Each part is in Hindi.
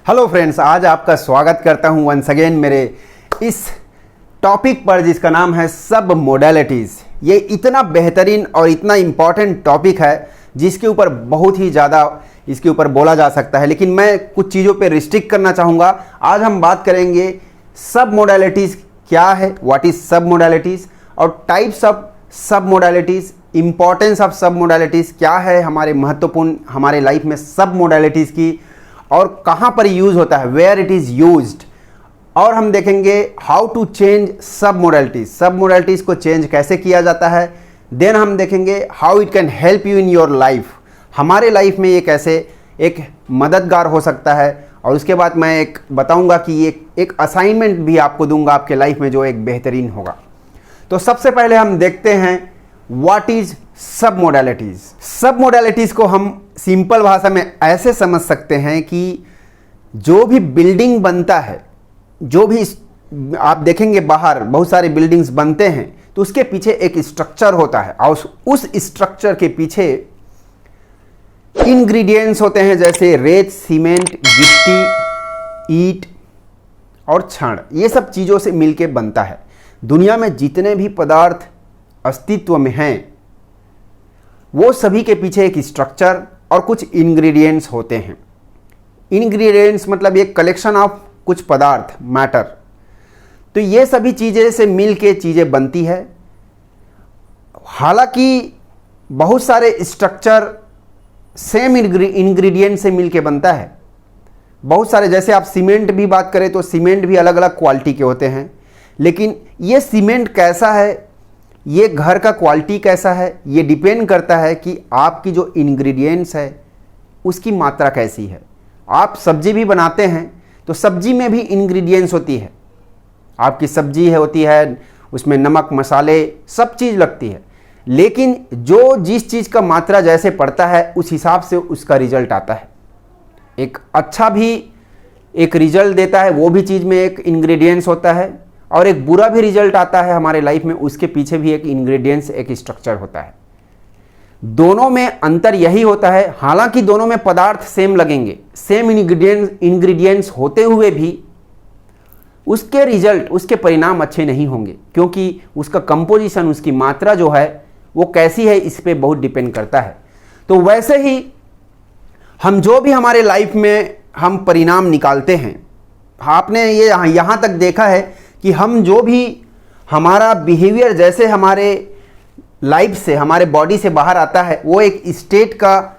हेलो फ्रेंड्स, आज आपका स्वागत करता हूं वंस अगेन मेरे इस टॉपिक पर जिसका नाम है सब मोडालिटीज़। ये इतना बेहतरीन और इतना इम्पॉर्टेंट टॉपिक है जिसके ऊपर बहुत ही ज़्यादा इसके ऊपर बोला जा सकता है, लेकिन मैं कुछ चीज़ों पे रिस्ट्रिक्ट करना चाहूँगा। आज हम बात करेंगे सब मोडालिटीज़ क्या है, व्हाट इज़ सब मोडालिटीज़, और टाइप्स ऑफ सब मोडालिटीज़, इंपॉर्टेंस ऑफ सब मोडालिटीज़ क्या है, हमारे महत्वपूर्ण हमारे लाइफ में सब मोडालिटीज़ की, और कहाँ पर यूज़ होता है, वेयर इट इज़ यूज्ड। और हम देखेंगे हाउ टू चेंज सब मोडालिटीज़ को चेंज कैसे किया जाता है। देन हम देखेंगे how it can help you in your life, हमारे लाइफ में ये कैसे एक मददगार हो सकता है। और उसके बाद मैं एक बताऊंगा कि ये एक असाइनमेंट भी आपको दूंगा आपके लाइफ में जो एक बेहतरीन होगा। तो सबसे पहले हम देखते हैं व्हाट इज सब मोडालिटीज़। सब मोडालिटीज़ को हम सिंपल भाषा में ऐसे समझ सकते हैं कि जो भी बिल्डिंग बनता है, जो भी आप देखेंगे बाहर बहुत सारे बिल्डिंग्स बनते हैं तो उसके पीछे एक स्ट्रक्चर होता है, और उस स्ट्रक्चर के पीछे इंग्रेडिएंट्स होते हैं जैसे रेत, सीमेंट, गिट्टी, ईंट और छड़। ये सब चीज़ों से मिलके बनता है। दुनिया में जितने भी पदार्थ अस्तित्व में हैं वो सभी के पीछे एक स्ट्रक्चर और कुछ इंग्रेडिएंट्स होते हैं। इंग्रेडिएंट्स मतलब एक कलेक्शन ऑफ कुछ पदार्थ, मैटर। तो ये सभी चीज़ें से मिल के चीज़ें बनती है। हालांकि बहुत सारे स्ट्रक्चर सेम इंग्रेडिएंट से मिल के बनता है। बहुत सारे, जैसे आप सीमेंट भी बात करें तो सीमेंट भी अलग अलग क्वालिटी के होते हैं, लेकिन ये सीमेंट कैसा है, ये घर का क्वालिटी कैसा है, ये डिपेंड करता है कि आपकी जो इंग्रेडिएंट्स है उसकी मात्रा कैसी है। आप सब्जी भी बनाते हैं तो सब्जी में भी इंग्रेडिएंट्स होती है। आपकी सब्जी होती है, उसमें नमक, मसाले, सब चीज़ लगती है, लेकिन जो जिस चीज़ का मात्रा जैसे पड़ता है उस हिसाब से उसका रिजल्ट आता है। एक अच्छा भी एक रिजल्ट देता है, वो भी चीज़ में एक इंग्रेडिएंट्स होता है, और एक बुरा भी रिजल्ट आता है हमारे लाइफ में, उसके पीछे भी एक इंग्रेडिएंट्स, एक स्ट्रक्चर होता है। दोनों में अंतर यही होता है, हालांकि दोनों में पदार्थ सेम लगेंगे, सेम इंग्रेडिएंट्स होते हुए भी उसके रिजल्ट, उसके परिणाम अच्छे नहीं होंगे, क्योंकि उसका कंपोजिशन, उसकी मात्रा जो है वो कैसी है इस पे बहुत डिपेंड करता है। तो वैसे ही हम जो भी हमारे लाइफ में हम परिणाम निकालते हैं, आपने ये यहाँ तक देखा है कि हम जो भी हमारा बिहेवियर जैसे हमारे लाइफ से, हमारे बॉडी से बाहर आता है, वो एक स्टेट का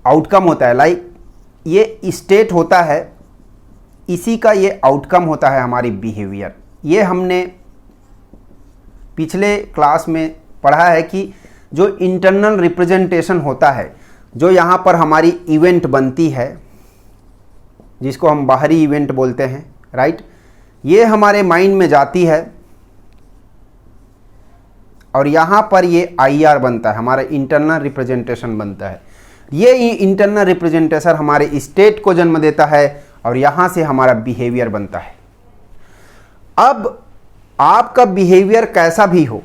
आउटकम होता है। लाइक ये स्टेट होता है, इसी का ये आउटकम होता है हमारी बिहेवियर। ये हमने पिछले क्लास में पढ़ा है कि जो इंटरनल रिप्रेजेंटेशन होता है, जो यहाँ पर हमारी इवेंट बनती है, जिसको हम बाहरी इवेंट बोलते हैं, राइट, ये हमारे माइंड में जाती है, और यहाँ पर ये IR बनता है, हमारा इंटरनल रिप्रेजेंटेशन बनता है। ये इंटरनल रिप्रेजेंटेशन हमारे स्टेट को जन्म देता है, और यहाँ से हमारा बिहेवियर बनता है। अब आपका बिहेवियर कैसा भी हो,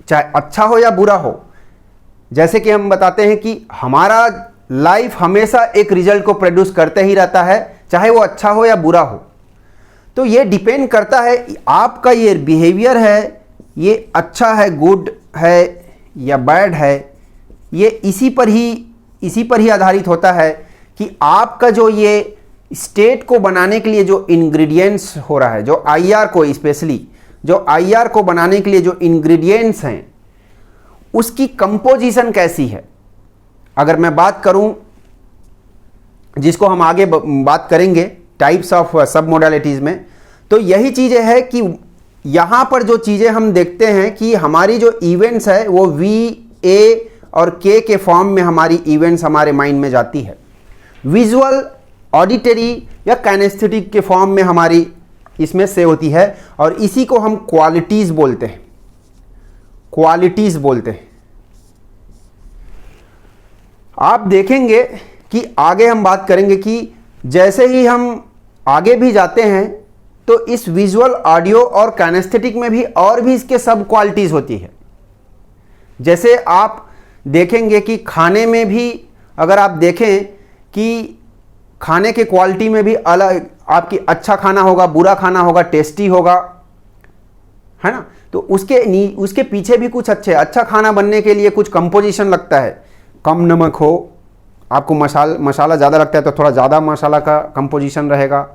चाहे अच्छा हो या बुरा हो, जैसे कि हम बताते हैं कि हमारा लाइफ हमेशा एक रिजल्ट को प्रोड्यूस करते ही रहता है, चाहे वो अच्छा हो या बुरा हो। तो ये डिपेंड करता है आपका ये बिहेवियर है, ये अच्छा है, गुड है या बैड है, ये इसी पर ही आधारित होता है कि आपका जो ये स्टेट को बनाने के लिए जो इंग्रेडिएंट्स हो रहा है, जो IR को, स्पेशली जो IR को बनाने के लिए जो इंग्रेडिएंट्स हैं उसकी कंपोजिशन कैसी है। अगर मैं बात करूं, जिसको हम आगे बात करेंगे टाइप्स ऑफ सब मोडालिटीज़ में, तो यही चीज़ें है कि यहाँ पर जो चीज़ें हम देखते हैं कि हमारी जो इवेंट्स है वो V, A और K के फॉर्म में हमारी इवेंट्स हमारे माइंड में जाती है। विजुअल, ऑडिटरी या काइनेस्थेटिक के फॉर्म में हमारी इसमें से होती है, और इसी को हम क्वालिटीज़ बोलते हैं। आप देखेंगे कि आगे हम बात करेंगे कि जैसे ही हम आगे भी जाते हैं तो इस विजुअल, ऑडियो और काइनेस्थेटिक में भी और भी इसके सब क्वालिटीज़ होती है। जैसे आप देखेंगे कि खाने में भी अगर आप देखें कि खाने के क्वालिटी में भी अलग, आपकी अच्छा खाना होगा, बुरा खाना होगा, टेस्टी होगा, है ना। तो उसके पीछे भी कुछ अच्छा खाना बनने के लिए कुछ कंपोजिशन लगता है। कम नमक हो, आपको मसाला ज़्यादा लगता है तो थोड़ा ज़्यादा मसाला का कंपोजिशन रहेगा।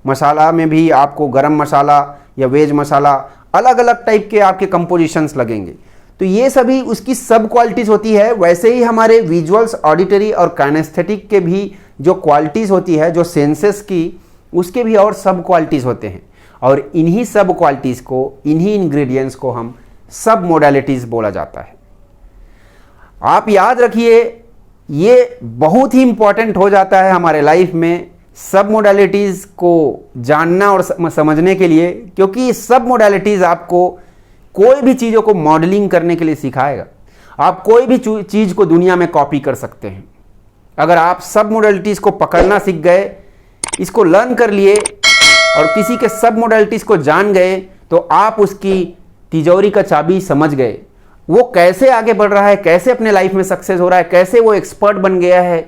मसाला में भी आपको गरम मसाला या वेज मसाला, अलग अलग टाइप के आपके कंपोजिशंस लगेंगे। तो ये सभी उसकी सब क्वालिटीज़ होती है। वैसे ही हमारे विजुअल्स, ऑडिटरी और काइनेस्थेटिक के भी जो क्वालिटीज़ होती है, जो सेंसेस की, उसके भी और सब क्वालिटीज़ होते हैं। और इन्हीं सब क्वालिटीज़ को, इन्हीं इंग्रेडिएंट्स को हम सब मोडालिटीज़ बोला जाता है। आप याद रखिए, ये बहुत ही इंपॉर्टेंट हो जाता है हमारे लाइफ में सब मोडालिटीज़ को जानना और समझने के लिए, क्योंकि सब मोडालिटीज़ आपको कोई भी चीज़ों को मॉडलिंग करने के लिए सिखाएगा। आप कोई भी चीज़ को दुनिया में कॉपी कर सकते हैं। अगर आप सब मोडालिटीज़ को पकड़ना सीख गए, इसको लर्न कर लिए और किसी के सब मोडालिटीज़ को जान गए, तो आप उसकी तिजोरी का चाबी समझ गए। वो कैसे आगे बढ़ रहा है, कैसे अपने लाइफ में सक्सेस हो रहा है, कैसे वो एक्सपर्ट बन गया है,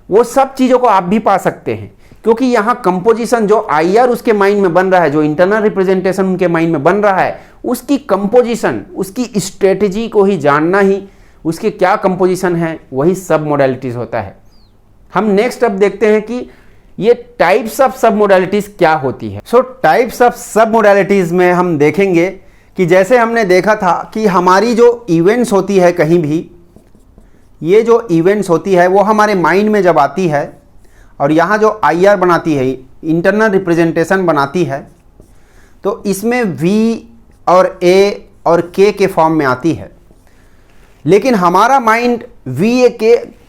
वो सब चीज़ों को आप भी पा सकते हैं। क्योंकि यहाँ कंपोजिशन जो आईआर उसके माइंड में बन रहा है, जो इंटरनल रिप्रेजेंटेशन उनके माइंड में बन रहा है, उसकी कंपोजिशन, उसकी स्ट्रेटजी को ही जानना ही, उसके क्या कंपोजिशन है, वही सब मोडालिटीज़ होता है। हम नेक्स्ट अब देखते हैं कि ये टाइप्स ऑफ सब मोडालिटीज़ क्या होती है। सो टाइप्स ऑफ सब मोडालिटीज़ में हम देखेंगे कि जैसे हमने देखा था कि हमारी जो इवेंट्स होती है कहीं भी, ये जो इवेंट्स होती है वो हमारे माइंड में जब आती है और यहाँ जो आईआर बनाती है, इंटरनल रिप्रेजेंटेशन बनाती है, तो इसमें वी और ए और के फॉर्म में आती है। लेकिन हमारा माइंड वी ए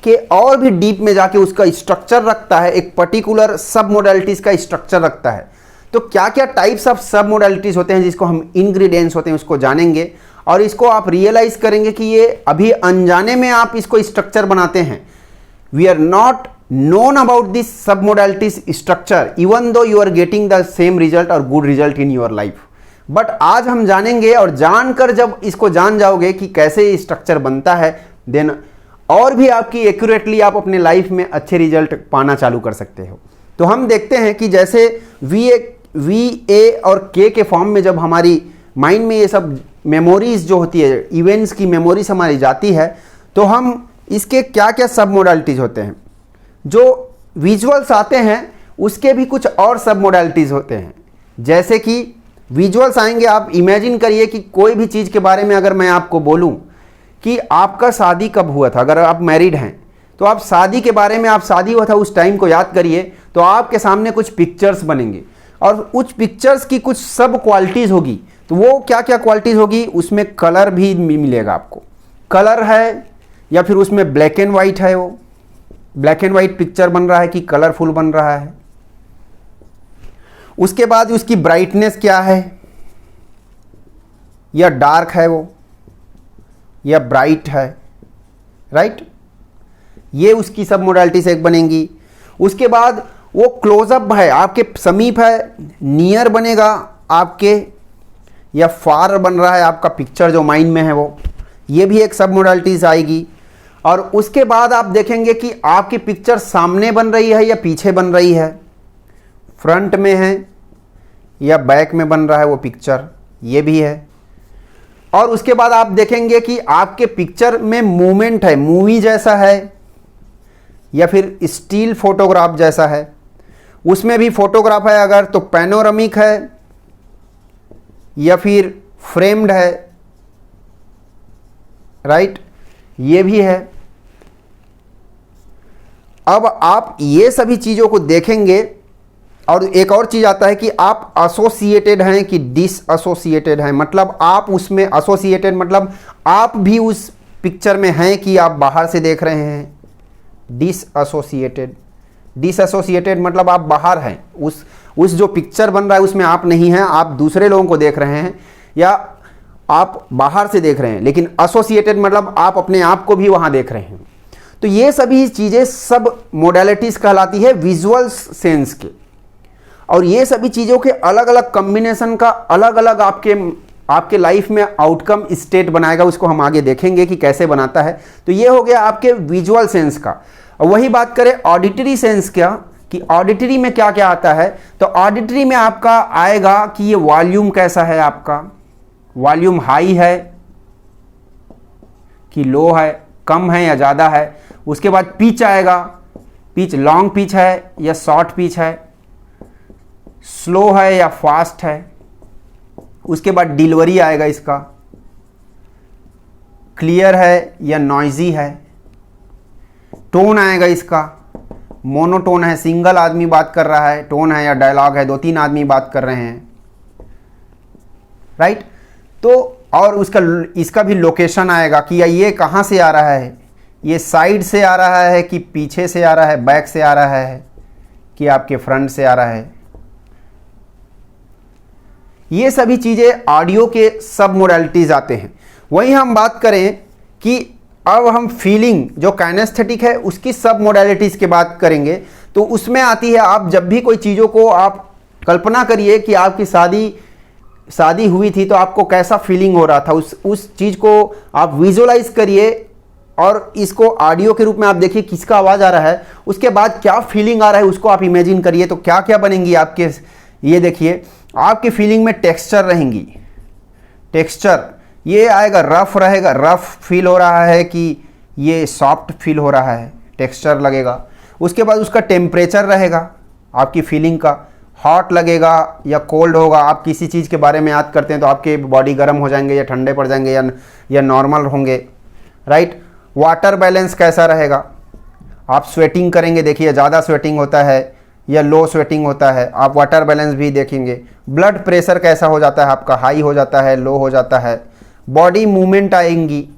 के और भी डीप में जाके उसका स्ट्रक्चर रखता है, एक पर्टिकुलर सब मोडालिटीज़ का स्ट्रक्चर रखता है। तो क्या क्या टाइप्स ऑफ सब मोडालिटीज़ होते हैं, जिसको हम इंग्रेडिएंट्स होते हैं, उसको जानेंगे और इसको आप रियलाइज़ करेंगे कि ये अभी अनजाने में आप इसको स्ट्रक्चर बनाते हैं। We are not known about this submodalities structure even though you are getting the same result or good result in your life, but आज हम जानेंगे और जानकर जब इसको जान जाओगे कि कैसे ये स्ट्रक्चर बनता है, देन और भी आपकी एक्यूरेटली आप अपने लाइफ में अच्छे रिजल्ट पाना चालू कर सकते हो। तो हम देखते हैं कि जैसे वी ए और के फॉर्म में जब हमारी माइंड में ये सब मेमोरीज जो होती है, इवेंट्स की मेमोरीज हमारी जाती है, तो हम इसके क्या क्या सब मोडालिटीज होते हैं। जो विजुअल्स आते हैं उसके भी कुछ और सब मोडालिटीज़ होते हैं। जैसे कि विजुअल्स आएंगे, आप इमेजिन करिए कि कोई भी चीज़ के बारे में अगर मैं आपको बोलूं कि आपका शादी कब हुआ था, अगर आप मैरिड हैं तो आप शादी के बारे में, आप शादी हुआ था उस टाइम को याद करिए, तो आपके सामने कुछ पिक्चर्स बनेंगे और उस पिक्चर्स की कुछ सब क्वालिटीज़ होगी। तो वो क्या क्या क्वालिटीज़ होगी, उसमें कलर भी मिलेगा आपको, कलर है या फिर उसमें ब्लैक एंड वाइट है, वो ब्लैक एंड वाइट पिक्चर बन रहा है कि कलरफुल बन रहा है। उसके बाद उसकी ब्राइटनेस क्या है, या डार्क है वो या ब्राइट है, राइट। ये उसकी सब मोडालिटी से एक बनेंगी। उसके बाद वो क्लोजअप है, आपके समीप है, नियर बनेगा आपके, या फार बन रहा है आपका पिक्चर जो माइंड में है वो, ये भी एक सब मोडालिटीज आएगी। और उसके बाद आप देखेंगे कि आपकी पिक्चर सामने बन रही है या पीछे बन रही है, फ्रंट में है या बैक में बन रहा है वो पिक्चर, ये भी है। और उसके बाद आप देखेंगे कि आपके पिक्चर में मूवमेंट है, मूवी जैसा है या फिर स्टिल फोटोग्राफ जैसा है। उसमें भी फोटोग्राफ है अगर तो पैनोरामिक है या फिर फ्रेम्ड है, राइट, ये भी है। अब आप ये सभी चीज़ों को देखेंगे और एक और चीज़ आता है कि आप एसोसिएटेड हैं कि डिसएसोसिएटेड हैं। मतलब आप उसमें एसोसिएटेड मतलब आप भी उस पिक्चर में हैं कि आप बाहर से देख रहे हैं। डिसएसोसिएटेड मतलब आप बाहर हैं, उस जो पिक्चर बन रहा है उसमें आप नहीं हैं, आप दूसरे लोगों को देख रहे हैं या आप बाहर से देख रहे हैं। लेकिन एसोसिएटेड मतलब आप अपने आप को भी वहाँ देख रहे हैं। तो ये सभी चीज़ें सब मोडालिटीज़ कहलाती है विजुअल सेंस के। और ये सभी चीज़ों के अलग अलग कॉम्बिनेशन का अलग अलग आपके लाइफ में आउटकम स्टेट बनाएगा, उसको हम आगे देखेंगे कि कैसे बनाता है। तो ये हो गया आपके विजुअल सेंस का। और वही बात करें ऑडिटरी सेंस क्या, कि ऑडिटरी में क्या क्या आता है। तो ऑडिटरी में आपका आएगा कि ये वॉल्यूम कैसा है, आपका वॉल्यूम हाई है कि लो है, कम है या ज़्यादा है। उसके बाद पिच आएगा, पिच लॉन्ग पिच है या शॉर्ट पिच है, स्लो है या फास्ट है। उसके बाद डिलीवरी आएगा, इसका क्लियर है या नॉइजी है। टोन आएगा, इसका मोनोटोन है, सिंगल आदमी बात कर रहा है, टोन है या डायलॉग है, 2-3 आदमी बात कर रहे हैं, राइट। तो और इसका भी लोकेशन आएगा कि ये कहाँ से आ रहा है, ये साइड से आ रहा है कि पीछे से आ रहा है, बैक से आ रहा है कि आपके फ्रंट से आ रहा है। ये सभी चीज़ें ऑडियो के सब मोडालिटीज़ आते हैं। वहीं हम बात करें कि अब हम फीलिंग जो काइनेस्थेटिक है उसकी सब मोडालिटीज़ की बात करेंगे, तो उसमें आती है, आप जब भी कोई चीज़ों को आप कल्पना करिए कि आपकी शादी हुई थी तो आपको कैसा फीलिंग हो रहा था, उस चीज़ को आप विजुअलाइज करिए और इसको ऑडियो के रूप में आप देखिए किसका आवाज़ आ रहा है, उसके बाद क्या फीलिंग आ रहा है उसको आप इमेजिन करिए। तो क्या क्या बनेंगी आपके, ये देखिए आपकी फीलिंग में टेक्सचर रहेंगी। टेक्सचर ये आएगा, रफ रहेगा, रफ फील हो रहा है कि ये सॉफ्ट फील हो रहा है, टेक्सचर लगेगा। उसके बाद उसका टेम्परेचर रहेगा आपकी फीलिंग का, हॉट लगेगा या कोल्ड होगा। आप किसी चीज़ के बारे में याद करते हैं तो आपके बॉडी गर्म हो जाएंगे या ठंडे पड़ जाएंगे या नॉर्मल होंगे, राइट। वाटर बैलेंस कैसा रहेगा, आप स्वेटिंग करेंगे, देखिए ज़्यादा स्वेटिंग होता है या लो स्वेटिंग होता है, आप वाटर बैलेंस भी देखेंगे। ब्लड प्रेशर कैसा हो जाता है आपका, हाई हो जाता है, लो हो जाता है। बॉडी मूवमेंट आएंगी,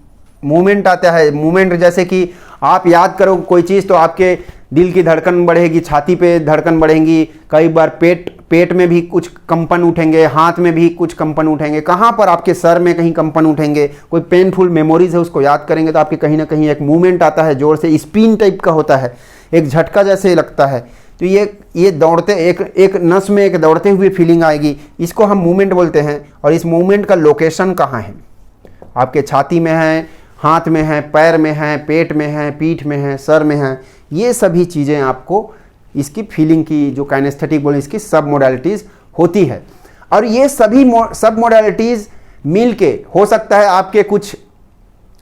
मूवमेंट आता है, मूवमेंट जैसे कि आप याद करो कोई चीज़ तो आपके दिल की धड़कन बढ़ेगी, छाती पे धड़कन बढ़ेंगी, कई बार पेट में भी कुछ कंपन उठेंगे, हाथ में भी कुछ कंपन उठेंगे, कहाँ पर आपके सर में कहीं कंपन उठेंगे, कोई पेनफुल मेमोरीज है उसको याद करेंगे तो आपके कहीं ना कहीं एक मूवमेंट आता है, जोर से स्पिन टाइप का होता है, एक झटका जैसे लगता है। तो ये दौड़ते एक नस में एक दौड़ते हुए फीलिंग आएगी, इसको हम मूवमेंट बोलते हैं। और इस मूवमेंट का लोकेशन कहाँ है, आपके छाती में है, हाथ में है, पैर में है, पेट में है, पीठ में है, सर में है। ये सभी चीज़ें आपको इसकी फीलिंग की जो काइनेस्थेटिक बोले इसकी सब मोडालिटीज़ होती है। और ये सभी सब मोडालिटीज़ मिल के हो सकता है आपके कुछ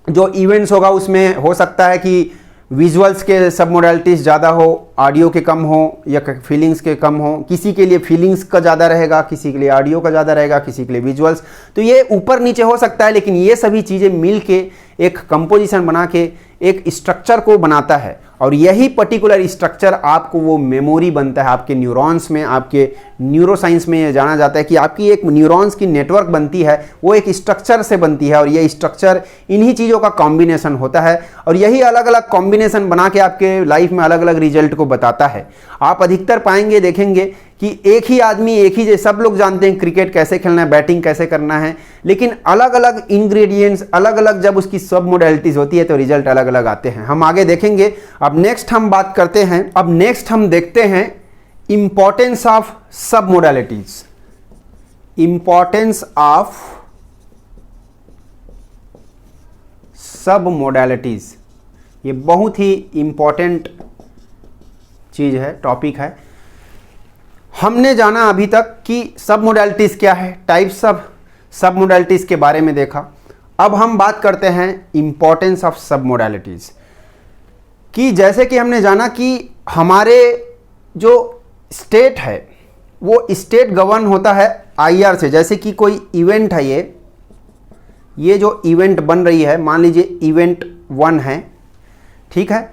जो इवेंट्स होगा उसमें हो सकता है कि विजुअल्स के सब मोडालिटीज़ ज़्यादा हो, ऑडियो के कम हो या फीलिंग्स के कम हो। किसी के लिए फीलिंग्स का ज़्यादा रहेगा, किसी के लिए ऑडियो का ज़्यादा रहेगा, किसी के लिए विजुअल्स। तो ये ऊपर नीचे हो सकता है, लेकिन ये सभी चीज़ें मिल के एक कंपोजिशन बना के एक स्ट्रक्चर को बनाता है। और यही पर्टिकुलर स्ट्रक्चर आपको वो मेमोरी बनता है आपके न्यूरॉन्स में। आपके न्यूरोसाइंस में ये जाना जाता है कि आपकी एक न्यूरॉन्स की नेटवर्क बनती है, वो एक स्ट्रक्चर से बनती है। और ये स्ट्रक्चर इन्हीं चीज़ों का कॉम्बिनेशन होता है और यही अलग अलग कॉम्बिनेशन बना के आपके लाइफ में अलग अलग रिजल्ट को बताता है। आप अधिकतर पाएंगे, देखेंगे कि एक ही आदमी एक ही, सब लोग जानते हैं क्रिकेट कैसे खेलना है, बैटिंग कैसे करना है, लेकिन अलग अलग इंग्रेडिएंट्स, अलग अलग जब उसकी सब मोडालिटीज़ होती है तो रिजल्ट अलग अलग आते हैं। हम आगे देखेंगे। अब नेक्स्ट हम बात करते हैं, अब नेक्स्ट हम देखते हैं इंपॉर्टेंस ऑफ सब मोडालिटीज। इंपॉर्टेंस ऑफ सब मोडालिटीज, ये बहुत ही इंपॉर्टेंट चीज़ है, टॉपिक है। हमने जाना अभी तक कि सब मोडालिटीज़ क्या है, टाइप्स ऑफ सब मोडालिटीज़ के बारे में देखा। अब हम बात करते हैं इंपॉर्टेंस ऑफ सब मोडालिटीज़ कि जैसे कि हमने जाना कि हमारे जो स्टेट है वो स्टेट गवर्न होता है IR से। जैसे कि कोई इवेंट है, ये जो इवेंट बन रही है, मान लीजिए इवेंट 1 है, ठीक है,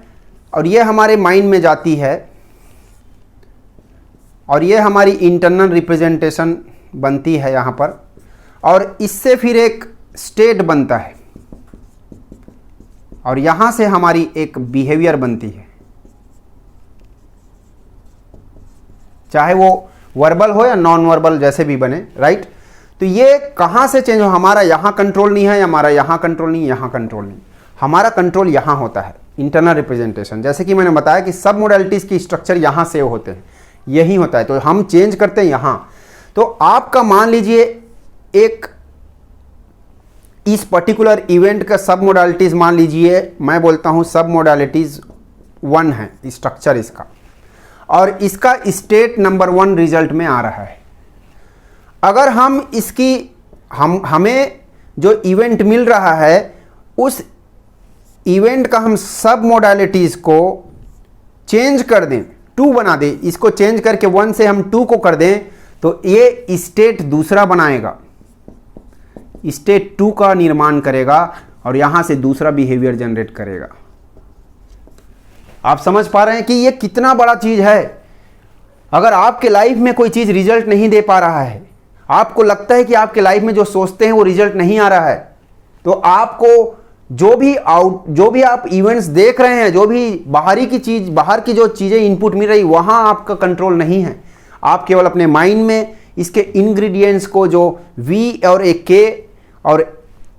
और ये हमारे माइंड में जाती है और ये हमारी इंटरनल रिप्रेजेंटेशन बनती है यहाँ पर, और इससे फिर एक स्टेट बनता है और यहाँ से हमारी एक बिहेवियर बनती है, चाहे वो वर्बल हो या नॉन वर्बल जैसे भी बने, राइट। तो ये कहाँ से चेंज हो, हमारा यहाँ कंट्रोल नहीं है, हमारा यहाँ कंट्रोल नहीं, यहाँ कंट्रोल नहीं, हमारा कंट्रोल यहाँ होता है, इंटरनल रिप्रेजेंटेशन। जैसे कि मैंने बताया कि सब मोडालिटीज़ की स्ट्रक्चर यहाँ से होते हैं, यही होता है, तो हम चेंज करते हैं यहाँ। तो आपका मान लीजिए एक इस पर्टिकुलर इवेंट का सब मोडालिटीज़ मान लीजिए, मैं बोलता हूँ सब मोडालिटीज़ 1 है स्ट्रक्चर इसका, और इसका स्टेट नंबर 1 रिजल्ट में आ रहा है। अगर हम इसकी हमें जो इवेंट मिल रहा है उस इवेंट का हम सब मोडालिटीज़ को चेंज कर दें, 2 बना दें, इसको चेंज करके 1 से हम 2 को कर दें, तो ये स्टेट दूसरा बनाएगा, स्टेट 2 का निर्माण करेगा और यहां से दूसरा बिहेवियर जनरेट करेगा। आप समझ पा रहे हैं कि ये कितना बड़ा चीज है। अगर आपके लाइफ में कोई चीज रिजल्ट नहीं दे पा रहा है, आपको लगता है कि आपके लाइफ में जो सोचते हैं वो रिजल्ट नहीं आ रहा है, तो आपको जो भी आप इवेंट्स देख रहे हैं, जो भी बाहर की जो चीजें इनपुट मिल रही, वहां आपका कंट्रोल नहीं है। आप केवल अपने माइंड में इसके इंग्रेडिएंट्स को, जो वी और एक के और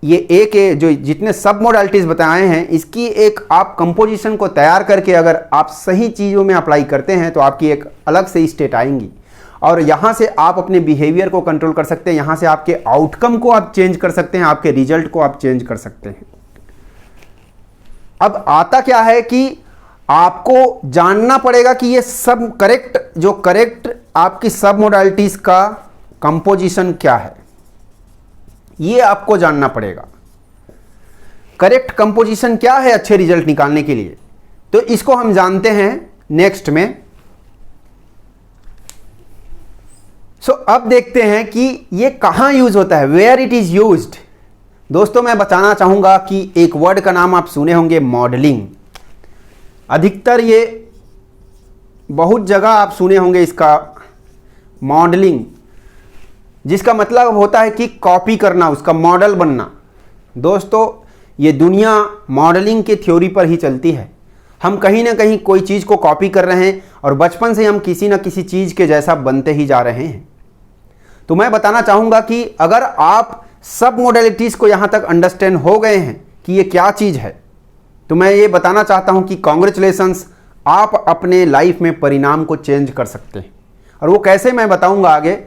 ये ए के जो जितने सब मोडालिटीज बताए हैं, इसकी एक आप कंपोजिशन को तैयार करके अगर आप सही चीज़ों में अप्लाई करते हैं तो आपकी एक अलग से स्टेट आएंगी और यहाँ से आप अपने बिहेवियर को कंट्रोल कर सकते हैं, यहाँ से आपके आउटकम को आप चेंज कर सकते हैं, आपके रिजल्ट को आप चेंज कर सकते हैं। अब आता क्या है कि आपको जानना पड़ेगा कि ये सब करेक्ट आपकी सब मोडालिटीज का कंपोजिशन क्या है, ये आपको जानना पड़ेगा। करेक्ट कंपोजिशन क्या है अच्छे रिजल्ट निकालने के लिए, तो इसको हम जानते हैं नेक्स्ट में। अब देखते हैं कि ये कहां यूज होता है, वेयर इट इज यूज्ड। दोस्तों मैं बताना चाहूंगा कि एक वर्ड का नाम आप सुने होंगे, मॉडलिंग। अधिकतर ये बहुत जगह आप सुने होंगे इसका मॉडलिंग, जिसका मतलब होता है कि कॉपी करना, उसका मॉडल बनना। दोस्तों ये दुनिया मॉडलिंग के थ्योरी पर ही चलती है। हम कहीं ना कहीं कोई चीज़ को कॉपी कर रहे हैं और बचपन से हम किसी ना किसी चीज़ के जैसा बनते ही जा रहे हैं। तो मैं बताना चाहूँगा कि अगर आप सब मोडेलिटीज़ को यहाँ तक अंडरस्टैंड हो गए हैं कि ये क्या चीज़ है, तो मैं ये बताना चाहता हूँ कि कॉन्ग्रेचुलेशंस, आप अपने लाइफ में परिणाम को चेंज कर सकते हैं। और वो कैसे मैं बताऊँगा आगे।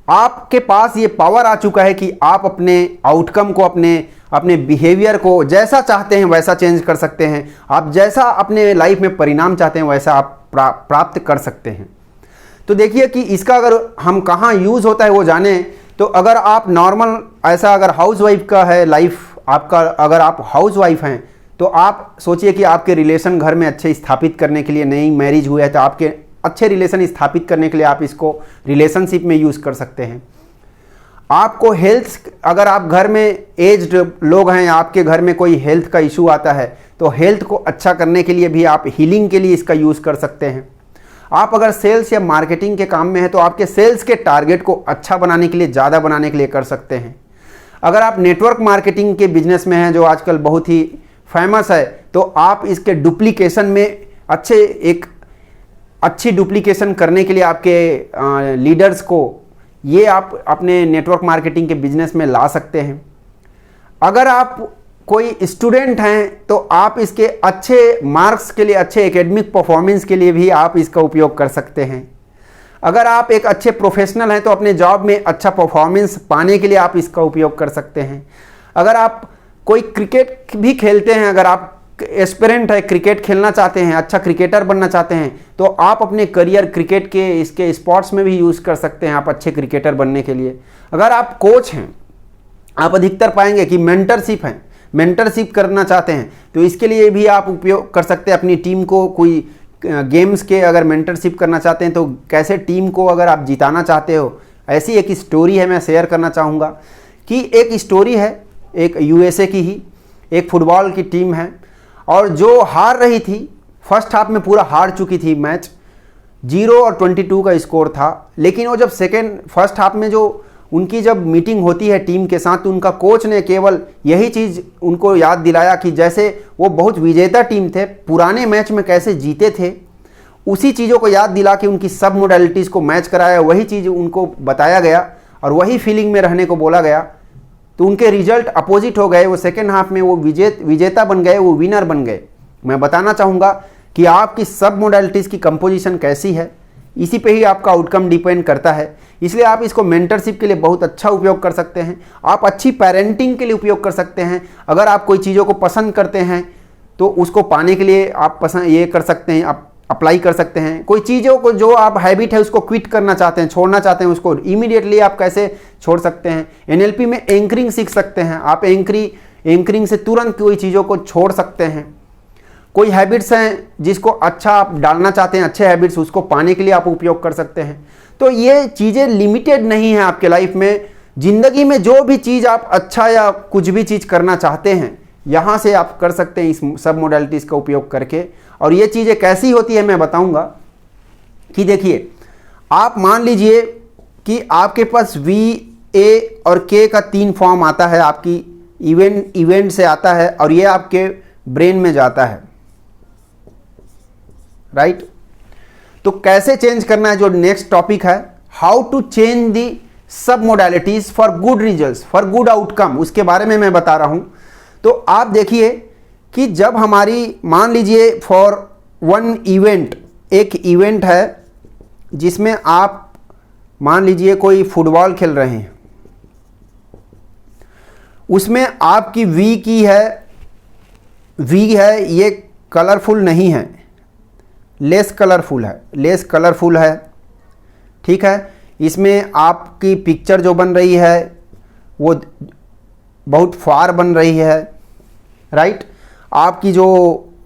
आपके पास ये पावर आ चुका है कि आप अपने आउटकम को, अपने बिहेवियर को जैसा चाहते हैं वैसा चेंज कर सकते हैं। आप जैसा अपने लाइफ में परिणाम चाहते हैं वैसा आप प्राप्त कर सकते हैं। तो देखिए कि इसका अगर हम कहाँ यूज़ होता है वो जानें, तो अगर आप नॉर्मल ऐसा अगर हाउसवाइफ का है लाइफ आपका, अगर आप हाउसवाइफ हैं तो आप सोचिए कि आपके रिलेशन घर में अच्छे स्थापित करने के लिए, नई मैरिज हुई है तो आपके अच्छे रिलेशन स्थापित करने के लिए आप इसको रिलेशनशिप में यूज़ कर सकते हैं। आपको हेल्थ, अगर आप घर में एज्ड लोग हैं, आपके घर में कोई हेल्थ का इशू आता है तो हेल्थ को अच्छा करने के लिए भी आप हीलिंग के लिए इसका यूज़ कर सकते हैं। आप अगर सेल्स या मार्केटिंग के काम में हैं तो आपके सेल्स के टारगेट को अच्छा बनाने के लिए, ज़्यादा बनाने के लिए कर सकते हैं। अगर आप नेटवर्क मार्केटिंग के बिजनेस में हैं जो आजकल बहुत ही फेमस है, तो आप इसके डुप्लीकेशन में एक अच्छी डुप्लीकेशन करने के लिए आपके लीडर्स को ये आप अपने नेटवर्क मार्केटिंग के बिजनेस में ला सकते हैं। अगर आप कोई स्टूडेंट हैं तो आप इसके अच्छे मार्क्स के लिए, अच्छे एकेडमिक परफॉर्मेंस के लिए भी आप इसका उपयोग कर सकते हैं। अगर आप एक अच्छे प्रोफेशनल हैं तो अपने जॉब में अच्छा परफॉर्मेंस पाने के लिए आप इसका उपयोग कर सकते हैं। अगर आप कोई क्रिकेट भी खेलते हैं, अगर आप एस्पिरेंट है, क्रिकेट खेलना चाहते हैं, अच्छा क्रिकेटर बनना चाहते हैं, तो आप अपने करियर क्रिकेट के इसके स्पोर्ट्स में भी यूज़ कर सकते हैं आप अच्छे क्रिकेटर बनने के लिए। अगर आप कोच हैं, आप अधिकतर पाएंगे कि मेंटरशिप करना चाहते हैं तो इसके लिए भी आप उपयोग कर सकते हैं। अपनी टीम को कोई गेम्स के अगर मेंटरशिप करना चाहते हैं तो कैसे टीम को अगर आप जिताना चाहते हो, ऐसी एक स्टोरी है मैं शेयर करना चाहूँगा। कि एक स्टोरी है, एक यूएसए की ही एक फुटबॉल की टीम है और जो हार रही थी, फर्स्ट हाफ में पूरा हार चुकी थी मैच, 0 और 22 का स्कोर था। लेकिन वो जब फर्स्ट हाफ में जो उनकी जब मीटिंग होती है टीम के साथ, तो उनका कोच ने केवल यही चीज़ उनको याद दिलाया कि जैसे वो बहुत विजेता टीम थे, पुराने मैच में कैसे जीते थे, उसी चीज़ों को याद दिला के उनकी सब मोडालिटीज़ को मैच कराया, वही चीज़ उनको बताया गया और वही फीलिंग में रहने को बोला गया। तो उनके रिजल्ट अपोजिट हो गए, वो सेकेंड हाफ में वो विजेता बन गए, वो विनर बन गए। मैं बताना चाहूँगा कि आपकी सब मोडालिटीज़ की कंपोजिशन कैसी है, इसी पे ही आपका आउटकम डिपेंड करता है। इसलिए आप इसको मेंटरशिप के लिए बहुत अच्छा उपयोग कर सकते हैं। आप अच्छी पेरेंटिंग के लिए उपयोग कर सकते हैं। अगर आप कोई चीज़ों को पसंद करते हैं तो उसको पाने के लिए आप ये कर सकते हैं, आप अप्लाई कर सकते हैं। कोई चीज़ों को जो आप हैबिट है उसको क्विट करना चाहते हैं, छोड़ना चाहते हैं, उसको इमीडिएटली आप कैसे छोड़ सकते हैं। एनएलपी में एंकरिंग सीख सकते हैं आप, एंकरिंग से तुरंत कोई चीज़ों को छोड़ सकते हैं। कोई हैबिट्स हैं जिसको अच्छा आप डालना चाहते हैं, अच्छे हैबिट्स, उसको पाने के लिए आप उपयोग कर सकते हैं। तो ये चीज़ें लिमिटेड नहीं है आपके लाइफ में। ज़िंदगी में जो भी चीज़ आप अच्छा या कुछ भी चीज़ करना चाहते हैं, यहाँ से आप कर सकते हैं इस सब मोडालिटीज़ का उपयोग करके। और ये चीज़ें कैसी होती है मैं बताऊंगा कि देखिए, आप मान लीजिए कि आपके पास V, A और K का 3 फॉर्म आता है, आपकी इवेंट से आता है और ये आपके ब्रेन में जाता है, राइट। तो कैसे चेंज करना है, जो नेक्स्ट टॉपिक है, हाउ टू चेंज दी सब modalities for good results, for good outcome, उसके बारे में मैं बता रहा हूं। तो आप देखिए कि जब हमारी, मान लीजिए फॉर वन इवेंट, एक इवेंट है जिसमें आप मान लीजिए कोई फुटबॉल खेल रहे हैं, उसमें आपकी वी है, ये कलरफुल नहीं है, लेस कलरफुल है, ठीक है। इसमें आपकी पिक्चर जो बन रही है वो बहुत फार बन रही है, राइट। आपकी जो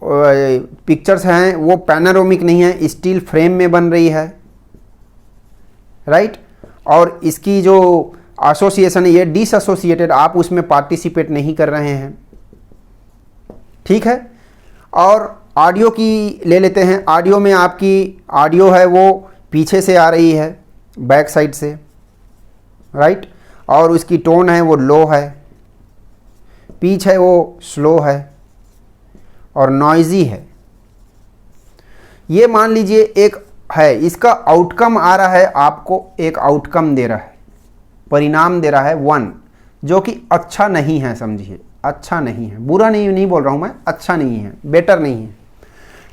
पिक्चर्स हैं वो पैनोरामिक नहीं है, स्टील फ्रेम में बन रही है, राइट। और इसकी जो एसोसिएशन है ये डिसएसोसिएटेड, आप उसमें पार्टिसिपेट नहीं कर रहे हैं, ठीक है। और ऑडियो की ले लेते हैं। ऑडियो में आपकी ऑडियो है वो पीछे से आ रही है, बैक साइड से, राइट। और उसकी टोन है वो लो है, पिच है वो स्लो है और नॉइजी है। ये मान लीजिए एक है, इसका आउटकम आ रहा है, आपको एक आउटकम दे रहा है, परिणाम दे रहा है 1, जो कि अच्छा नहीं है, समझिए अच्छा नहीं है, बुरा नहीं बोल रहा हूँ मैं, अच्छा नहीं है, बेटर नहीं है।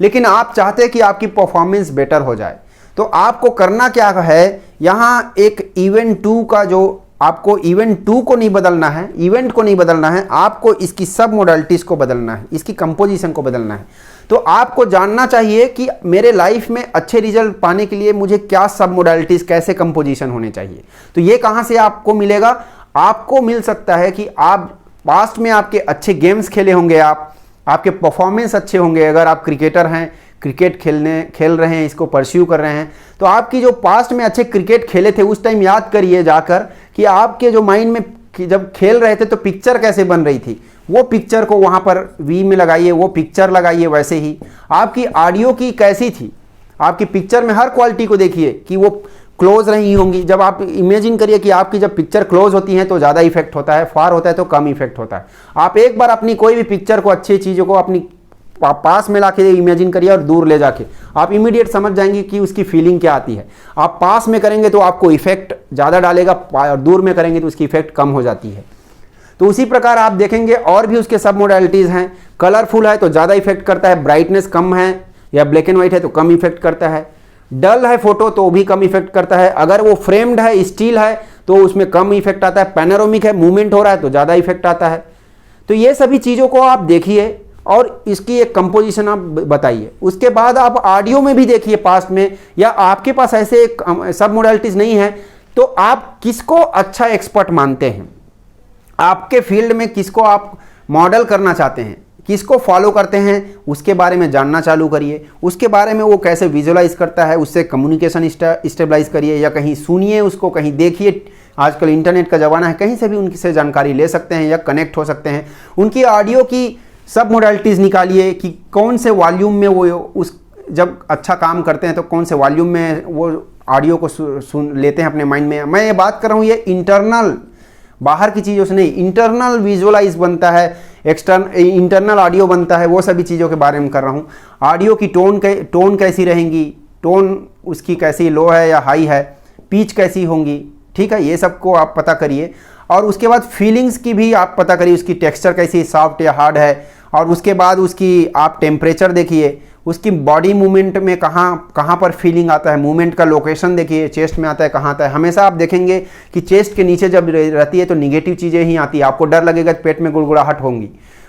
लेकिन आप चाहते हैं कि आपकी परफॉर्मेंस बेटर हो जाए, तो आपको करना क्या है, यहाँ एक इवेंट 2 का जो, आपको इवेंट 2 को नहीं बदलना है, इवेंट को नहीं बदलना है, आपको इसकी सब मोडालिटीज़ को बदलना है, इसकी कंपोजिशन को बदलना है। तो आपको जानना चाहिए कि मेरे लाइफ में अच्छे रिजल्ट पाने के लिए मुझे क्या सब मोडालिटीज़, कैसे कंपोजिशन होने चाहिए। तो ये कहाँ से आपको मिलेगा, आपको मिल सकता है कि आप पास्ट में आपके अच्छे गेम्स खेले होंगे, आपके परफॉर्मेंस अच्छे होंगे। अगर आप क्रिकेटर हैं, क्रिकेट खेल रहे हैं, इसको परस्यू कर रहे हैं, तो आपकी जो पास्ट में अच्छे क्रिकेट खेले थे उस टाइम याद करिए जाकर कि आपके जो माइंड में जब खेल रहे थे तो पिक्चर कैसे बन रही थी, वो पिक्चर को वहाँ पर वी में लगाइए, वो पिक्चर लगाइए। वैसे ही आपकी ऑडियो की कैसी थी, आपकी पिक्चर में हर क्वालिटी को देखिए कि वो क्लोज रही होंगी। जब आप इमेजिन करिए कि आपकी जब पिक्चर क्लोज होती है तो ज़्यादा इफेक्ट होता है, फार होता है तो कम इफेक्ट होता है। आप एक बार अपनी कोई भी पिक्चर को, अच्छी चीज़ों को अपनी पास में लाके इमेजिन करिए और दूर ले जाके आप इमीडिएट समझ जाएंगे कि उसकी फीलिंग क्या आती है। आप पास में करेंगे तो आपको इफेक्ट ज़्यादा डालेगा और दूर में करेंगे तो उसकी इफेक्ट कम हो जाती है। तो उसी प्रकार आप देखेंगे और भी उसके सब मोडालिटीज़ हैं। कलरफुल है तो ज़्यादा इफेक्ट करता है, ब्राइटनेस कम है या ब्लैक एंड व्हाइट है तो कम इफेक्ट करता है, डल है फोटो तो भी कम इफेक्ट करता है, अगर वो फ्रेम्ड है, स्टील है तो उसमें कम इफेक्ट आता है, पैनोरामिक है, मूवमेंट हो रहा है तो ज़्यादा इफेक्ट आता है। तो ये सभी चीज़ों को आप देखिए और इसकी एक कंपोजिशन आप बताइए। उसके बाद आप ऑडियो में भी देखिए पास्ट में, या आपके पास ऐसे सब मोडालिटीज़ नहीं है तो आप किसको अच्छा एक्सपर्ट मानते हैं, आपके फील्ड में किसको आप मॉडल करना चाहते हैं, किसको फॉलो करते हैं, उसके बारे में जानना चालू करिए। उसके बारे में वो कैसे विजुअलाइज करता है, उससे कम्युनिकेशन स्टेबलाइज करिए, या कहीं सुनिए उसको, कहीं देखिए। आजकल इंटरनेट का ज़माना है, कहीं से भी उनसे जानकारी ले सकते हैं या कनेक्ट हो सकते हैं। उनकी ऑडियो की सब मोडालिटीज़ निकालिए कि कौन से वॉल्यूम में वो उस जब अच्छा काम करते हैं तो कौन से वॉल्यूम में वो ऑडियो को सुन लेते हैं अपने माइंड में। मैं ये बात कर रहा हूँ ये इंटरनल, बाहर की चीज़ों से नहीं, इंटरनल विजुअलाइज बनता है, इंटरनल ऑडियो बनता है, वो सभी चीज़ों के बारे में कर रहा हूँ। ऑडियो की टोन कैसी रहेंगी, टोन उसकी कैसी लो है या हाई है, पिच कैसी होंगी, ठीक है, ये सबको आप पता करिए। और उसके बाद फीलिंग्स की भी आप पता करिए, उसकी टेक्सचर कैसी, सॉफ्ट या हार्ड है। और उसके बाद उसकी आप टेम्परेचर देखिए, उसकी बॉडी मूवमेंट में कहाँ पर फीलिंग आता है, मूवमेंट का लोकेशन देखिए, चेस्ट में आता है कहाँ आता है। हमेशा आप देखेंगे कि चेस्ट के नीचे जब रहती है तो निगेटिव चीज़ें ही आती है, आपको डर लगेगा, पेट में गुड़गुड़ाहट होंगी,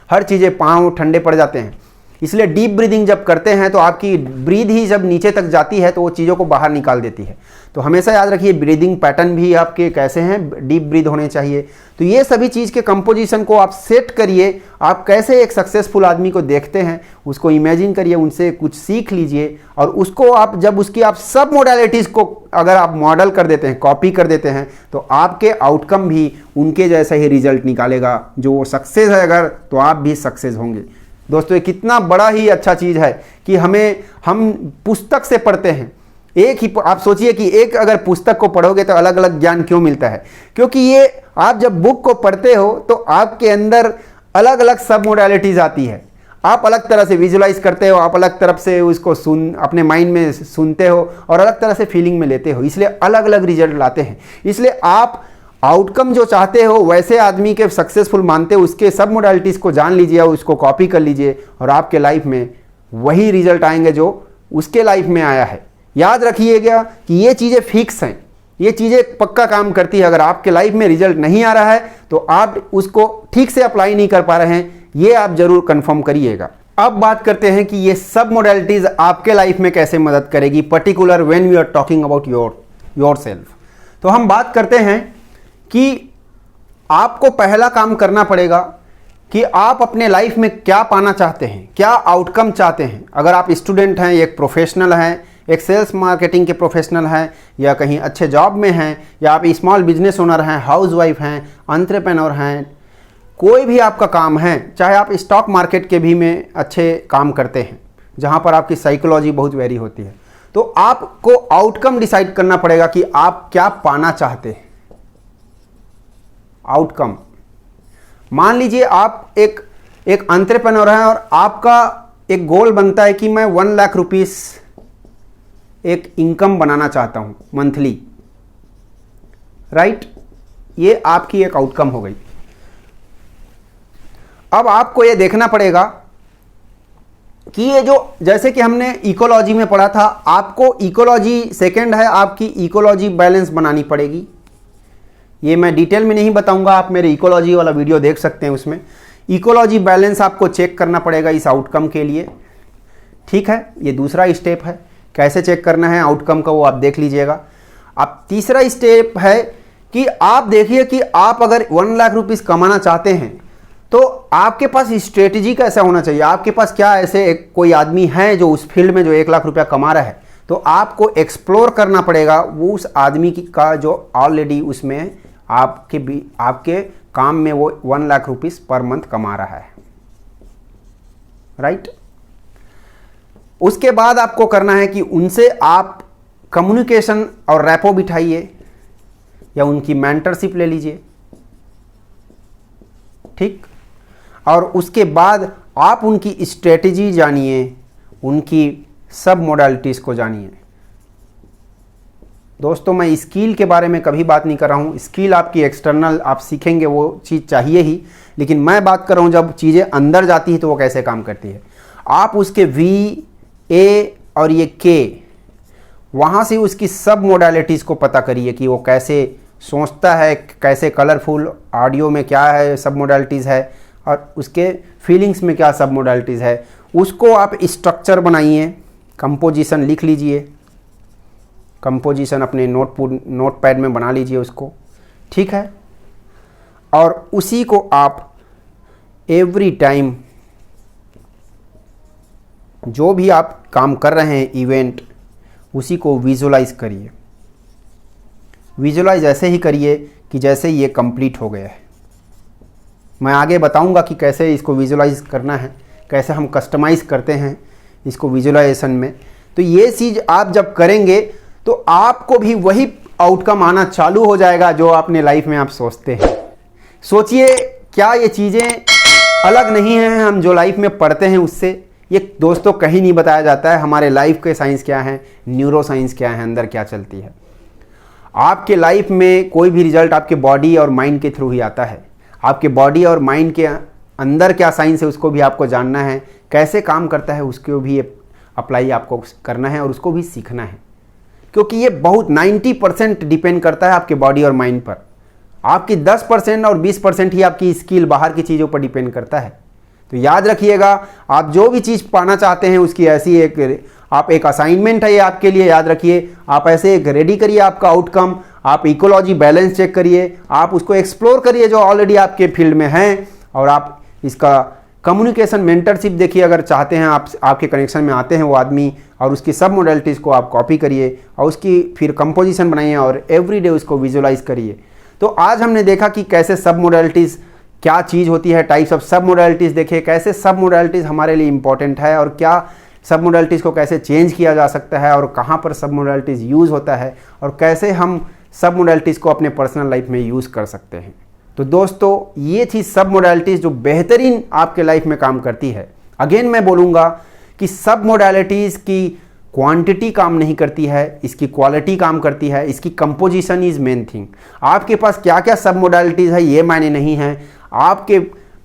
हर चीज़ें, पाँव ठंडे पड़ जाते हैं। इसलिए डीप ब्रीदिंग जब करते हैं तो आपकी ब्रीथ ही जब नीचे तक जाती है तो वो चीज़ों को बाहर निकाल देती है। तो हमेशा याद रखिए ब्रीदिंग पैटर्न भी आपके कैसे हैं, डीप ब्रीथ होने चाहिए। तो ये सभी चीज़ के कंपोजिशन को आप सेट करिए। आप कैसे एक सक्सेसफुल आदमी को देखते हैं उसको इमेजिन करिए, उनसे कुछ सीख लीजिए और उसको आप जब उसकी आप सब मोडालिटीज़ को अगर आप मॉडल कर देते हैं, कॉपी कर देते हैं, तो आपके आउटकम भी उनके जैसा ही रिजल्ट निकालेगा। जो सक्सेस है अगर, तो आप भी सक्सेस होंगे। दोस्तों ये कितना बड़ा ही अच्छा चीज़ है कि हम पुस्तक से पढ़ते हैं। एक ही आप सोचिए कि एक अगर पुस्तक को पढ़ोगे तो अलग अलग ज्ञान क्यों मिलता है, क्योंकि ये आप जब बुक को पढ़ते हो तो आपके अंदर अलग अलग सब मोडालिटीज़ आती है। आप अलग तरह से विजुलाइज करते हो, आप अलग तरफ से उसको अपने माइंड में सुनते हो और अलग तरह से फीलिंग में लेते हो, इसलिए अलग अलग रिजल्ट लाते हैं। इसलिए आप आउटकम जो चाहते हो वैसे आदमी के सक्सेसफुल मानते हो उसके सब मोडालिटीज़ को जान लीजिए और उसको कॉपी कर लीजिए और आपके लाइफ में वही रिजल्ट आएंगे जो उसके लाइफ में आया है। याद रखिएगा कि ये चीज़ें फिक्स हैं, ये चीज़ें पक्का काम करती है। अगर आपके लाइफ में रिजल्ट नहीं आ रहा है तो आप उसको ठीक से अप्लाई नहीं कर पा रहे हैं, ये आप जरूर कंफर्म करिएगा। अब बात करते हैं कि ये सब मोडालिटीज़ आपके लाइफ में कैसे मदद करेगी, particular when we are talking about yourself. तो हम बात करते हैं कि आपको पहला काम करना पड़ेगा कि आप अपने लाइफ में क्या पाना चाहते हैं, क्या आउटकम चाहते हैं। अगर आप स्टूडेंट हैं, एक प्रोफेशनल हैं, एक सेल्स मार्केटिंग के प्रोफेशनल हैं, या कहीं अच्छे जॉब में हैं, या आप स्मॉल बिजनेस ओनर हैं, हाउसवाइफ हैं, एंटरप्रेन्योर हैं, कोई भी आपका काम है, चाहे आप स्टॉक मार्केट के भी में अच्छे काम करते हैं जहां पर आपकी साइकोलॉजी बहुत वेरी होती है, तो आपको आउटकम डिसाइड करना पड़ेगा कि आप क्या पाना चाहते हैं। आउटकम, मान लीजिए आप एक एंटरप्रेन्योर हैं और आपका एक गोल बनता है कि मैं 1 लाख रुपीस एक इनकम बनाना चाहता हूं मंथली, राइट। ये आपकी एक आउटकम हो गई। अब आपको ये देखना पड़ेगा कि ये जो, जैसे कि हमने इकोलॉजी में पढ़ा था, आपको इकोलॉजी सेकंड है, आपकी इकोलॉजी बैलेंस बनानी पड़ेगी। ये मैं डिटेल में नहीं बताऊंगा, आप मेरे इकोलॉजी वाला वीडियो देख सकते हैं, उसमें इकोलॉजी बैलेंस आपको चेक करना पड़ेगा इस आउटकम के लिए, ठीक है। ये दूसरा स्टेप है, कैसे चेक करना है आउटकम का वो आप देख लीजिएगा। अब तीसरा स्टेप है कि आप देखिए कि आप अगर 1 लाख रुपीस कमाना चाहते हैं तो आपके पास स्ट्रेटजी कैसा होना चाहिए। आपके पास क्या ऐसे कोई आदमी है जो उस फील्ड में जो 1 लाख रुपया कमा रहा है, तो आपको एक्सप्लोर करना पड़ेगा वो उस आदमी का जो ऑलरेडी उसमें आपके काम में वो 1 लाख रुपीस पर मंथ कमा रहा है, राइट। उसके बाद आपको करना है कि उनसे आप कम्युनिकेशन और रैपो बिठाइए या उनकी मेंटरशिप ले लीजिए, ठीक। और उसके बाद आप उनकी स्ट्रेटजी जानिए, उनकी सब मोडालिटीज़ को जानिए। दोस्तों मैं स्किल के बारे में कभी बात नहीं कर रहा हूँ, स्किल आपकी एक्सटर्नल आप सीखेंगे वो चीज़ चाहिए ही, लेकिन मैं बात कर रहा हूँ जब चीज़ें अंदर जाती है तो वो कैसे काम करती है। आप उसके V, A और ये K, वहाँ से उसकी सब मोडालिटीज़ को पता करिए कि वो कैसे सोचता है, कैसे कलरफुल ऑडियो में क्या है सब मोडालिटीज़ है और उसके फीलिंग्स में क्या सब मोडालिटीज़ है। उसको आप स्ट्रक्चर बनाइए, कंपोजिशन लिख लीजिए, कंपोजिशन अपने नोटपैड में बना लीजिए उसको, ठीक है। और उसी को आप एवरी टाइम जो भी आप काम कर रहे हैं इवेंट, उसी को विजुलाइज करिए। विजुलाइज ऐसे ही करिए कि जैसे ये कंप्लीट हो गया है। मैं आगे बताऊंगा कि कैसे इसको विजुलाइज करना है, कैसे हम कस्टमाइज करते हैं इसको विजुलाइजेशन में। तो ये चीज़ आप जब करेंगे तो आपको भी वही आउटकम आना चालू हो जाएगा जो अपने लाइफ में आप सोचते हैं। सोचिए क्या ये चीज़ें अलग नहीं हैं हम जो लाइफ में पढ़ते हैं उससे। ये दोस्तों कहीं नहीं बताया जाता है हमारे लाइफ के साइंस क्या है, न्यूरो साइंस क्या है, अंदर क्या चलती है। आपके लाइफ में कोई भी रिजल्ट आपके बॉडी और माइंड के थ्रू ही आता है। आपके बॉडी और माइंड के अंदर क्या साइंस है उसको भी आपको जानना है, कैसे काम करता है उसको भी अप्लाई आपको करना है और उसको भी सीखना है, क्योंकि ये बहुत 90% डिपेंड करता है आपके बॉडी और माइंड पर। आपकी 10% और 20% ही आपकी स्किल बाहर की चीज़ों पर डिपेंड करता है। तो याद रखिएगा, आप जो भी चीज़ पाना चाहते हैं उसकी ऐसी एक असाइनमेंट है ये आपके लिए, याद रखिए। आप ऐसे एक रेडी करिए आपका आउटकम, आप इकोलॉजी बैलेंस चेक करिए, आप उसको एक्सप्लोर करिए जो ऑलरेडी आपके फील्ड में हैं, और आप इसका कम्युनिकेशन मेंटरशिप देखिए, अगर चाहते हैं आपके कनेक्शन में आते हैं वो आदमी, और उसकी सब मोडेलिटीज़ को आप कॉपी करिए और उसकी फिर कंपोजिशन बनाइए और एवरीडे उसको विजुअलाइज करिए। तो आज हमने देखा कि कैसे सब मोडेलिटीज़ क्या चीज़ होती है, टाइप्स ऑफ सब मोडेलिटीज़ देखे, कैसे सब मोडेलिटीज़ हमारे लिए इंपॉर्टेंट है और क्या सब मोडेलिटीज़ को कैसे चेंज किया जा सकता है और कहाँ पर सब मोडेलिटीज़ यूज़ होता है और कैसे हम सब मोडेलिटीज़ को अपने पर्सनल लाइफ में यूज़ कर सकते हैं। तो दोस्तों ये थी सब मोडेलिटीज़ जो बेहतरीन आपके लाइफ में काम करती है। अगेन मैं बोलूँगा कि सब मोडेलिटीज़ की क्वांटिटी काम नहीं करती है, इसकी क्वालिटी काम करती है, इसकी कंपोजिशन इज़ मेन थिंग। आपके पास क्या क्या सब मोडेलिटीज़ है ये मायने नहीं है, आपके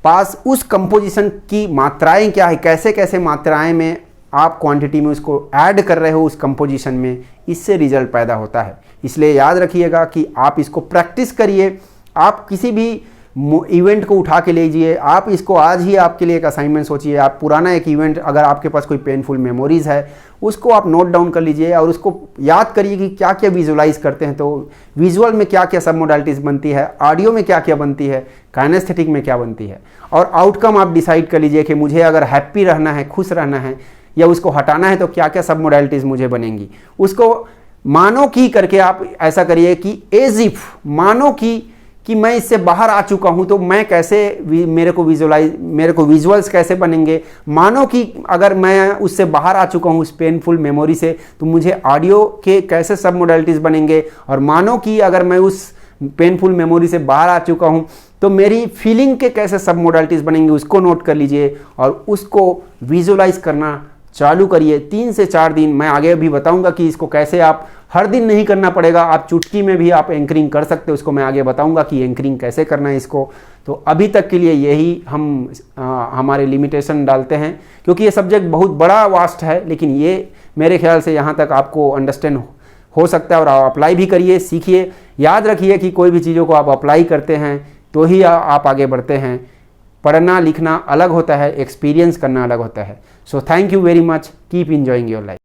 पास उस कंपोजिशन की मात्राएं क्या है, कैसे कैसे मात्राएं में आप क्वांटिटी में उसको ऐड कर रहे हो उस कंपोजिशन में, इससे रिजल्ट पैदा होता है। इसलिए याद रखिएगा कि आप इसको प्रैक्टिस करिए। आप किसी भी इवेंट को उठा के लीजिए, आप इसको आज ही आपके लिए एक असाइनमेंट सोचिए। आप पुराना एक इवेंट, अगर आपके पास कोई पेनफुल मेमोरीज़ है उसको आप नोट डाउन कर लीजिए और उसको याद करिए कि क्या क्या विजुअलाइज करते हैं। तो विजुअल में क्या क्या सब मोडालिटीज़ बनती है, ऑडियो में क्या क्या बनती है, काइनेस्थेटिक में क्या बनती है, और आउटकम आप डिसाइड कर लीजिए कि मुझे अगर हैप्पी रहना है, खुश रहना है या उसको हटाना है तो क्या क्या सब मोडालिटीज़ मुझे बनेंगी। उसको मानो की करके आप ऐसा करिए कि एज इफ, मानो कि मैं इससे बाहर आ चुका हूं तो मैं कैसे, मेरे को विजुअल्स कैसे बनेंगे। मानो कि अगर मैं उससे बाहर आ चुका हूं उस पेनफुल मेमोरी से तो मुझे ऑडियो के कैसे सब मोडालिटीज़ बनेंगे, और मानो कि अगर मैं उस पेनफुल मेमोरी से बाहर आ चुका हूं तो मेरी फीलिंग के कैसे सब मोडालिटीज़ बनेंगे, उसको नोट कर लीजिए और उसको विजुअलाइज करना चालू करिए। 3 से 4 दिन, मैं आगे भी बताऊंगा कि इसको कैसे आप हर दिन नहीं करना पड़ेगा, आप चुटकी में भी आप एंकरिंग कर सकते हो, उसको मैं आगे बताऊंगा कि एंकरिंग कैसे करना है इसको। तो अभी तक के लिए यही हम हमारे लिमिटेशन डालते हैं, क्योंकि ये सब्जेक्ट बहुत बड़ा वास्ट है, लेकिन ये मेरे ख्याल से यहाँ तक आपको अंडरस्टैंड हो सकता है और आप अप्लाई भी करिए, सीखिए। याद रखिए कि कोई भी चीज़ों को आप अप्लाई करते हैं तो ही आप आगे बढ़ते हैं। पढ़ना लिखना अलग होता है, एक्सपीरियंस करना अलग होता है। So thank you very much, keep enjoying your life.